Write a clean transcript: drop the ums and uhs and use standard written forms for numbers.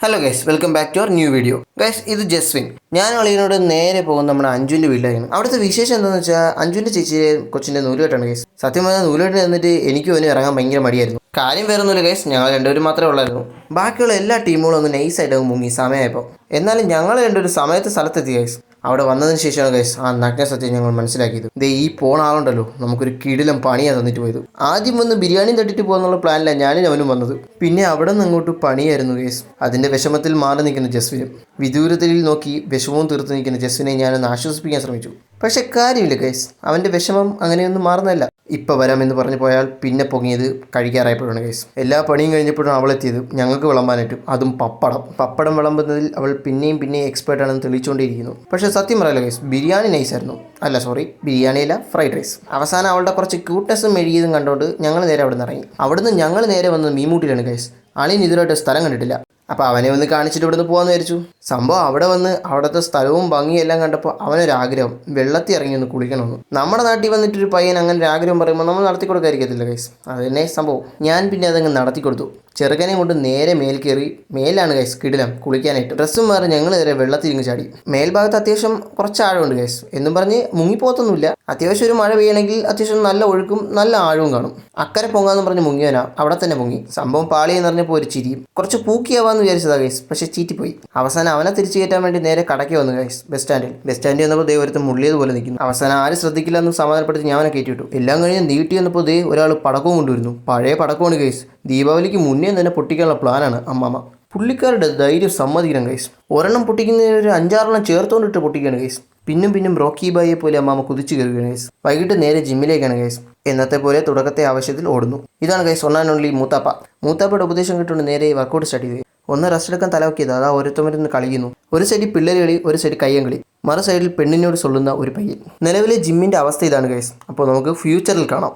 Hello guys, welcome back to our new video. Guys, ഇത് ജസ്വിൻ. ഞാൻ അളിയനോട് നേരെ പോകും നമ്മുടെ അഞ്ജുവിൻ്റെ വീട്ടിലായിരുന്നു. അവിടുത്തെ വിശേഷം എന്താണെന്ന് വെച്ചാൽ അഞ്ജുവിൻ്റെ ചേച്ചിയെ കൊച്ചിൻ്റെ നൂലുകെട്ടാണ് ഗൈസ്. സത്യം പറഞ്ഞാൽ നൂലുകെട്ട് എന്നിട്ട് എനിക്കും അവന് ഇറങ്ങാൻ ഭയങ്കര മടിയായിരുന്നു. കാര്യം വേറെ ഒന്നുമില്ല ഗൈസ്, ഞങ്ങൾ രണ്ടുപേരും മാത്രമേ ഉള്ളായിരുന്നു. ബാക്കിയുള്ള എല്ലാ ടീമുകളും ഒന്ന് നൈസായിട്ട് മുങ്ങി സമയമായപ്പോൾ. എന്നാലും ഞങ്ങൾ രണ്ടൊരു സമയത്ത് സ്ഥലത്തെത്തി ഗൈസ്. അവിടെ വന്നതിന് ശേഷമാണ് ഗൈസ് ആ നഗ്ന സത്യം ഞങ്ങൾ മനസ്സിലാക്കിയത്. ദേ ഈ പോണ ആളുണ്ടല്ലോ, നമുക്കൊരു കിടിലം പണിയാണ് തന്നിട്ട് പോയത്. ആദ്യം വന്ന് ബിരിയാണി തട്ടിട്ട് പോകുന്നുള്ള പ്ലാനിലാണ് ഞാനും അവനും വന്നത്. പിന്നെ അവിടെ നിന്ന് അങ്ങോട്ട് പണിയായിരുന്നു ഗൈസ്. അതിൻ്റെ വിഷമത്തിൽ മാറി നിൽക്കുന്ന ജസ്വിനും വിദൂരത്തിൽ നോക്കി വിഷമവും തീർത്ത് നിൽക്കുന്ന ജസ്വിനെ ഞാനൊന്ന് ആശ്വസിപ്പിക്കാൻ ശ്രമിച്ചു. പക്ഷെ കാര്യമില്ല ഗൈസ്, അവൻ്റെ വിഷമം അങ്ങനെയൊന്നും മാറുന്നതല്ല. ഇപ്പം വരാമെന്ന് പറഞ്ഞു പോയാൽ പിന്നെ പൊങ്ങിയത് കഴിക്കാറായപ്പോഴാണ് ഗൈസ്. എല്ലാ പണിയും കഴിഞ്ഞപ്പോഴും അവളെത്തിയത് ഞങ്ങൾക്ക് വിളമ്പാനായിട്ട്, അതും പപ്പടം വിളമ്പുന്നതിൽ അവൾ പിന്നെയും എക്സ്പേർട്ടാണെന്ന് തെളിയിച്ചുകൊണ്ടിരിക്കുന്നു. പക്ഷേ സത്യം പറയല്ലോ ഗൈസ്, ബിരിയാണി നൈസായിരുന്നു. ബിരിയാണിയല്ല, ഫ്രൈഡ് റൈസ്. അവസാനം അവളുടെ കുറച്ച് ക്യൂട്ട്നെസ്സും മെഴുകിയതും കണ്ടുകൊണ്ട് ഞങ്ങൾ നേരെ അവിടെ നിന്ന് ഇറങ്ങി. അവിടുന്ന് ഞങ്ങൾ നേരെ വന്നത് മീമൂട്ടിലാണ് ഗൈസ്. അളിയൻ ഇതിലായിട്ട് സ്ഥലം കണ്ടിട്ടില്ല. അപ്പോൾ അവനെ ഒന്ന് കാണിച്ചിട്ട് ഇവിടുന്ന് പോകാമെന്ന് വിചാരിച്ചു. സംഭവം അവിടെ വന്ന് അവിടുത്തെ സ്ഥലവും ഭംഗിയും എല്ലാം കണ്ടപ്പോൾ അവനൊരാഗ്രഹം വെള്ളത്തിൽ ഇറങ്ങി ഒന്ന് കുളിക്കണമെന്ന്. നമ്മുടെ നാട്ടിൽ വന്നിട്ടൊരു പയ്യൻ അങ്ങനെ ഒരു ആഗ്രഹം പറയുമ്പോൾ നമ്മൾ നടത്തി കൊടുക്കാതിരിക്കത്തില്ല ഗൈസ്. അത് തന്നെ സംഭവം. ഞാൻ പിന്നെ അതങ്ങ് നടത്തി കൊടുത്തു. ചെറുക്കനെ കൊണ്ട് നേരെ മേൽ കയറി. മേലാണ് ഗൈസ് കിടിലം കുളിക്കാനായിട്ട്. ഡ്രസ്സും മാറി ഞങ്ങൾ നേരെ വെള്ളത്തിൽ ഇങ്ങ് ചാടി. മേൽഭാഗത്ത് അത്യാവശ്യം കുറച്ച് ആഴമുണ്ട് ഗൈസ്. എന്നും പറഞ്ഞ് മുങ്ങിപ്പോത്തൊന്നുമില്ല. അത്യാവശ്യം ഒരു മഴ പെയ്യണമെങ്കിൽ അത്യാവശ്യം നല്ല ഒഴുക്കും നല്ല ആഴവും കാണും. അക്കരെ പൊങ്ങാന്ന് പറഞ്ഞ് മുങ്ങിയവനാ അവിടെ തന്നെ പൊങ്ങി. സംഭവം പാളിയെന്ന് പറഞ്ഞപ്പോൾ ഒരു ചിരിയും. കുറച്ച് പൂക്കിയാവാന്ന് വിചാരിച്ചതാ ഗൈസ്, പക്ഷേ ചീറ്റിപ്പോയി. അവസാനം അവനെ തിരിച്ചു കയറ്റാൻ വേണ്ടി നേരെ കടയ്ക്ക് വന്നു ഗൈസ്. ബസ് സ്റ്റാൻഡിൽ വന്നപ്പോൾ ദേ ഒരുത്ത് മുള്ളിയതുപോലെ നിൽക്കുന്നു. അവസാനം ആരും ശ്രദ്ധിക്കില്ല എന്ന് സമാധാനപ്പെടുത്തി ഞാൻ അവനെ കയറ്റിവിട്ടു. എല്ലാം കഴിഞ്ഞ് നീട്ടി വന്നപ്പോൾ ദേ ഒരാൾ പടക്കവും കൊണ്ടുവരുന്നു. പഴയ പടക്കമാണ് ഗൈസ്. ദീപാവലിക്ക് മുന്നേ തന്നെ പൊട്ടിക്കാനുള്ള പ്ലാനാണ് അമ്മാമ്മ. പുള്ളിക്കാരുടെ ധൈര്യം സമ്മതിക്കണം ഗൈസ്. ഒരെണ്ണം പൊട്ടിക്കുന്നതിന് ഒരു 5-6 ചെറുത്തോണ്ടിട്ട് പൊട്ടിക്കുകയാണ് ഗൈസ്. പിന്നും റോക്കി ബായിയെ പോലെ അമ്മാമ്മ കുതിച്ചു കയറുകയാണ് ഗൈസ്. വൈകിട്ട് നേരെ ജിമ്മിലേക്കാണ് ഗൈസ്. എന്നത്തെ പോലെ തുടക്കത്തെ ആവശ്യത്തിൽ ഓടുന്നു. ഇതാണ് ഗൈസ് ഒൺ ആൻഡ് ഓൺലി മൂത്താപ്പയുടെ ഉപദേശം കിട്ടുകൊണ്ട് നേരെ വർക്കൗട്ട് സ്റ്റാർട്ട് ചെയ്തു. ഒന്ന് റെസ്റ്റ് എടുക്കാൻ തലവെക്കിയത് അതാ ഓരോരുത്തരും കളിക്കുന്നു. ഒരു സൈഡിൽ പിള്ളേർ കളി, ഒരു സൈഡിൽ കയ്യങ്കളി, മറു സൈഡിൽ പെണ്ണിനോട് സൊല്ലുന്ന ഒരു പയ്യൻ. നിലവിലെ ജിമ്മിൻ്റെ അവസ്ഥ ഇതാണ് ഗൈസ്. അപ്പോൾ നമുക്ക് ഫ്യൂച്ചറിൽ കാണാം.